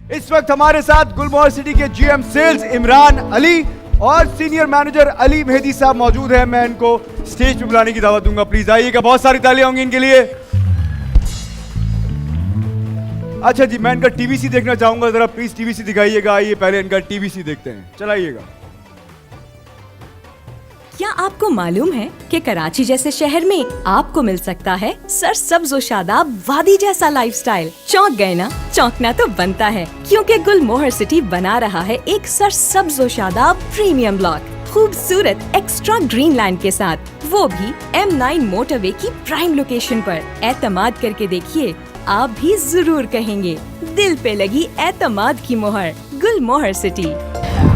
इस वक्त हमारे साथ गुलमोहर सिटी के जीएम सेल्स इमरान अली और सीनियर मैनेजर अली मेहदी साहब मौजूद हैं। मैं इनको स्टेज पे बुलाने की दावत दूंगा, प्लीज आइएगा। बहुत सारी तालियां होंगी इनके लिए। अच्छा जी, मैं इनका टीवीसी देखना चाहूंगा, जरा प्लीज टीवीसी दिखाइएगा। आइए पहले इनका टीवीसी देखते हैं, चलाइएगा। क्या आपको मालूम है कि कराची जैसे शहर में आपको मिल सकता है सरसब्ज और शादाब वादी जैसा लाइफस्टाइल? चौंक गए ना? चौंकना तो बनता है, क्योंकि गुलमोहर सिटी बना रहा है एक सरसब्ज और शादाब प्रीमियम ब्लॉक खूबसूरत एक्स्ट्रा ग्रीन लैंड के साथ, वो भी M9 मोटरवे की प्राइम लोकेशन पर। एतमाद करके देखिए, आप भी जरूर कहेंगे दिल पे लगी एतमाद की मोहर। गुलमोहर सिटी।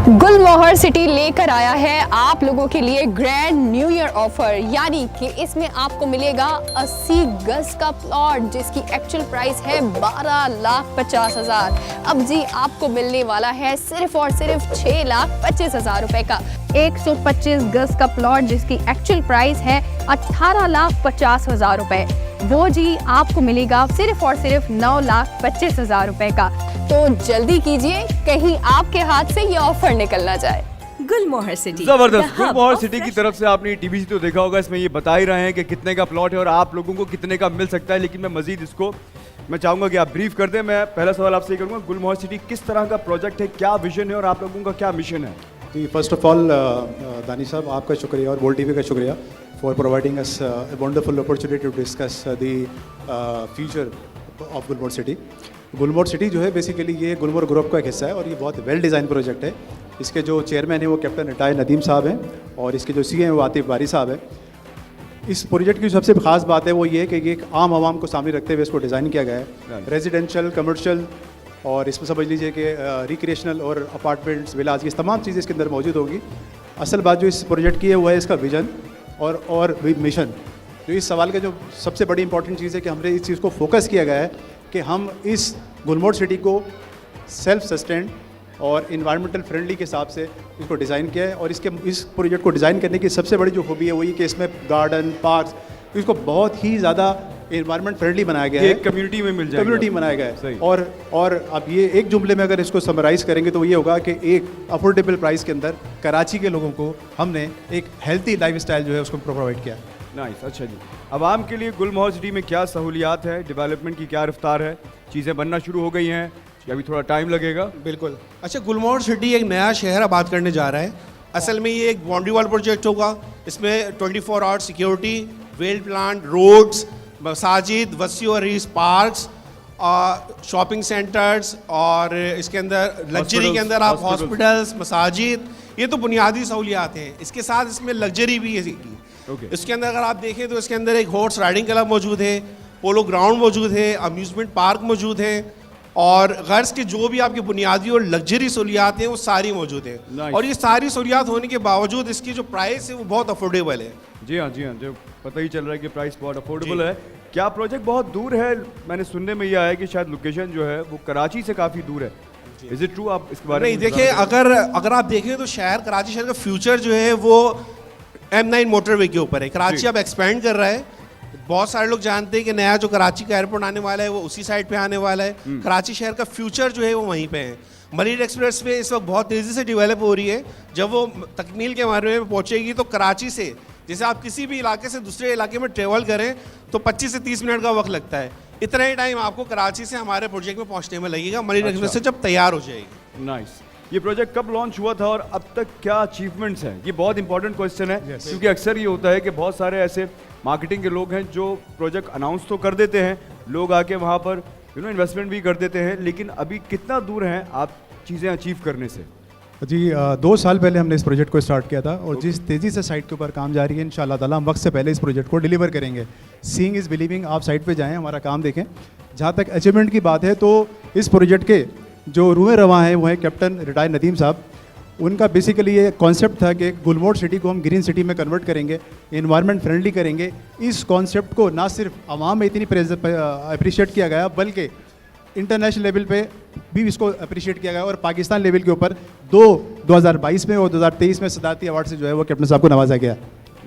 गुलमोहर सिटी लेकर आया है आप लोगों के लिए ग्रैंड न्यू ईयर ऑफर, यानी कि इसमें आपको मिलेगा 80 गज का प्लॉट जिसकी एक्चुअल प्राइस है 12,50,000। अब जी आपको मिलने वाला है सिर्फ और सिर्फ 6,25,000 रुपए का 125 गज का प्लॉट जिसकी एक्चुअल प्राइस है 18,50,000 रुपए। वो जी आपको मिलेगा सिर्फ और सिर्फ 9,25,000 रुपए का। तो जल्दी कीजिए, कहीं आपके हाथ से ये ऑफर निकल ना जाए। गुलमोहर सिटी जबरदस्त। गुलमोहर सिटी की तरफ से आपने टीवीसी तो देखा होगा, इसमें ये बता ही रहे हैं कि कितने का प्लॉट है और आप लोगों को कितने का मिल सकता है। लेकिन मैं मजीद इसको मैं चाहूंगा कि आप ब्रीफ कर दें। मैं पहला सवाल आपसे करूंगा, गुलमोहर सिटी किस तरह का प्रोजेक्ट है, क्या विजन है और आप लोगों का क्या मिशन है? जी, फर्स्ट ऑफ ऑल दानी साहब आपका शुक्रिया और बोल टीवी का शुक्रिया for providing us a wonderful opportunity to discuss the future of Gulmohar city. Gulmohar city जो है बेसिकली ये गुलमोहर ग्रुप का एक हिस्सा है और ये बहुत वेल डिज़ाइन प्रोजेक्ट है। इसके जो चेयरमैन हैं वो कैप्टन रिटायर्ड नदीम साहब हैं और इसके जो सीए हैं वो आतिफ बारी साहब हैं। इस प्रोजेक्ट की सबसे ख़ास बात है वो ये है कि ये एक आम आवाम को सामने रखते हुए इसको डिज़ाइन किया गया है। रेजिडेंशियल, कमर्शियल और इसमें समझ लीजिए कि रिक्रिएशनल और अपार्टमेंट्स, विलाज, ये तमाम चीज़ें इसके अंदर मौजूद होंगी। असल बात जो इस प्रोजेक्ट की है वो है इसका विजन और मिशन। जो इस सवाल का जो सबसे बड़ी इंपॉर्टेंट चीज़ है कि हमने इस चीज़ को फोकस किया गया है कि हम इस गुलमोहर सिटी को सेल्फ सस्टेंड और इन्वायरमेंटल फ्रेंडली के हिसाब से इसको डिज़ाइन किया है। और इस प्रोजेक्ट को डिज़ाइन करने की सबसे बड़ी जो खूबी है वो ये कि इसमें गार्डन, पार्क्स, इसको बहुत ही ज़्यादा इन्वायरमेंट फ्रेंडली बनाया गया है। कम्युनिटी में मिल जाएगा, कम्युनिटी बनाया गया है। और अब ये एक जुमले में अगर इसको समराइज़ करेंगे तो ये होगा कि एक अफोर्डेबल प्राइस के अंदर कराची के लोगों को हमने एक हेल्थी लाइफस्टाइल जो है उसको प्रोवाइड किया। नाइस। अच्छा जी, आवाम के लिए गुलमोहर सिटी में क्या सहूलियात है, डेवलपमेंट की क्या रफ्तार है, चीज़ें बनना शुरू हो गई हैं या अभी थोड़ा टाइम लगेगा? बिल्कुल। अच्छा, गुलमोहर सिटी एक नया शहर आबाद करने जा रहा है। असल में ये एक बाउंड्री वॉल प्रोजेक्ट होगा। इसमें 24 hour security, well plan, roads, मसाजिद, वसी और रीस पार्क्स, शॉपिंग सेंटर्स और इसके अंदर लग्जरी के अंदर आप हॉस्पिटल्स, मसाजिद, ये तो बुनियादी सहूलियात हैं। इसके साथ इसमें लग्जरी भी है। इसके अंदर अगर आप देखें तो इसके अंदर एक हॉर्स राइडिंग क्लब मौजूद है, पोलो ग्राउंड मौजूद है, अम्यूजमेंट पार्क मौजूद है और गर्ल्स की जो भी आपकी बुनियादी और लग्जरी सहूलियात हैं वो सारी मौजूद है। और ये सारी सहूलियात होने के बावजूद इसकी जो प्राइस है वो बहुत अफोर्डेबल है। जी हाँ, जी हाँ, जो पता ही चल रहा है कि प्राइस बहुत अफोर्डेबल है। क्या प्रोजेक्ट बहुत दूर है? मैंने सुनने में ये आया कि शायद लोकेशन जो है वो कराची से काफ़ी दूर है। Is it true? आप इसके बारे में नहीं, देखिए, अगर आप देखें तो कराची शहर का फ्यूचर जो है वो M9 मोटरवे के ऊपर है। कराची अब एक्सपेंड कर रहा है। बहुत सारे लोग जानते हैं कि नया जो कराची का एयरपोर्ट आने वाला है वो उसी साइड पे आने वाला है। कराची शहर का फ्यूचर जो है वो वहीं पे है। मरीन एक्सप्रेस वे इस वक्त बहुत तेज़ी से डेवलप हो रही है। जब वो तकमील के मामले में पहुंचेगी तो कराची से, जैसे आप किसी भी इलाके से दूसरे इलाके में ट्रेवल करें तो 25 से 30 मिनट का वक्त लगता है। इतना ही टाइम आपको कराची से हमारे प्रोजेक्ट में पहुँचने में लगेगा, मरीन एक्सप्रेस से जब तैयार हो जाएगी। नाइस। ये प्रोजेक्ट कब लॉन्च हुआ था और अब तक क्या अचीवमेंट्स हैं? ये बहुत इंपॉर्टेंट क्वेश्चन है। क्योंकि अक्सर ये होता है कि बहुत सारे ऐसे मार्केटिंग के लोग हैं जो प्रोजेक्ट अनाउंस तो कर देते हैं, लोग आके वहाँ पर इन्वेस्टमेंट भी कर देते हैं, लेकिन अभी कितना दूर हैं आप चीज़ें अचीव करने से? जी, 2 साल पहले हमने इस प्रोजेक्ट को स्टार्ट किया था और जिस तेज़ी से साइट के ऊपर काम जारी है, इंशाल्लाह ताला हम वक्त से पहले इस प्रोजेक्ट को डिलीवर करेंगे। Seeing is believing. आप साइट पे जाएं, हमारा काम देखें। जहाँ तक अचीवमेंट की बात है तो इस प्रोजेक्ट के जो रूए रवा हैं वो हैं कैप्टन रिटायर्ड नदीम साहब। उनका बेसिकली ये कॉन्सेप्ट था कि गुलमोहर सिटी को हम ग्रीन सिटी में कन्वर्ट करेंगे, इन्वायरमेंट फ्रेंडली करेंगे। इस कॉन्सेप्ट को ना सिर्फ आवाम में इतनी अप्रिशिएट किया गया बल्कि इंटरनेशनल लेवल पे भी इसको अप्रिशिएट किया गया और पाकिस्तान लेवल के ऊपर 2022 में और 2023 में सदारती अवार्ड से जो है वो कैप्टन साहब को नवाजा गया।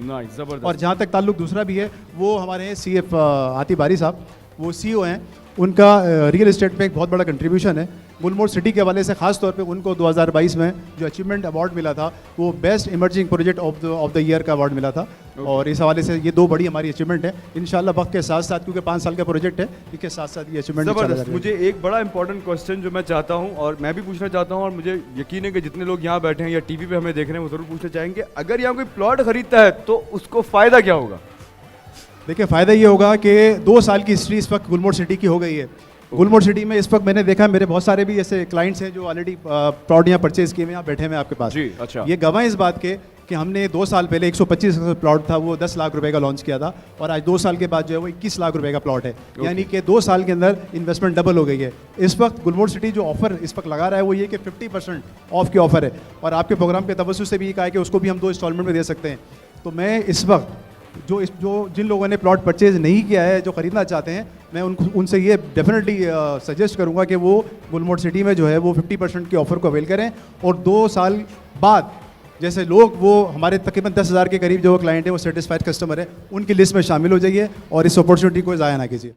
नाइस, जबरदस्त। और जहाँ तक ताल्लुक दूसरा भी है वो हमारे CF आतिफ बारी साहब, वो CEO हैं। उनका रियल इस्टेट पे एक बहुत बड़ा कंट्रीब्यूशन है। गुलमोहर सिटी के हवाले से खास तौर पे उनको 2022 में जो अचीवमेंट अवार्ड मिला था वो best emerging project of the year का अवार्ड मिला था। और इस हवाले से ये 2 बड़ी हमारी अचीवमेंट है। इंशाल्लाह वक्त के साथ साथ, क्योंकि 5 साल का प्रोजेक्ट है, इसके साथ साथ ये अचीवमेंट जबरदस्त। मुझे एक बड़ा इंपॉर्टेंट क्वेश्चन जो मैं चाहता हूँ और मैं भी पूछना चाहता हूँ, और मुझे यकीन है कि जितने लोग यहाँ बैठे हैं या टीवी पे हमें देख रहे हैं वो जरूर पूछना चाहेंगे, अगर यहाँ कोई प्लॉट खरीदता है तो उसको फायदा क्या होगा? देखिए, फ़ायदा ये होगा कि 2 साल की हिस्ट्री इस वक्त गुलमोहर सिटी की हो गई है। गुलमोहर सिटी में इस वक्त मैंने देखा, मेरे बहुत सारे भी ऐसे क्लाइंट्स हैं जो ऑलरेडी प्लॉट यहाँ परचेज किए हुए यहाँ बैठे हैं आपके पास। जी, अच्छा। ये गवाह इस बात के कि हमने 2 साल पहले 125 प्लॉट था, वो 10 लाख रुपए का लॉन्च किया था, और आज 2 साल के बाद जो है वो 21 लाख रुपए का प्लॉट है। यानी कि 2 साल के अंदर इन्वेस्टमेंट डबल हो गई है। इस वक्त गुलमोहर सिटी जो ऑफर इस वक्त लगा रहा है वो ये कि 50% ऑफ की ऑफर है, और आपके प्रोग्राम के तवज्जुह से भी ये कहा है कि उसको भी हम 2 इंस्टॉलमेंट में दे सकते हैं। तो मैं इस वक्त जो जिन लोगों ने प्लॉट परचेज नहीं किया है, जो ख़रीदना चाहते हैं, मैं उनसे ये डेफिनेटली सजेस्ट करूंगा कि वो गुलमोहर सिटी में जो है वो 50% की ऑफ़र को अवेल करें। और 2 साल बाद जैसे लोग, वो हमारे तकरीबन 10,000 के करीब जो क्लाइंट है वो सेटिस्फाइड कस्टमर है, उनकी लिस्ट में शामिल हो जाइए और इस अपॉर्चुनिटी को ज़ाया ना कीजिए।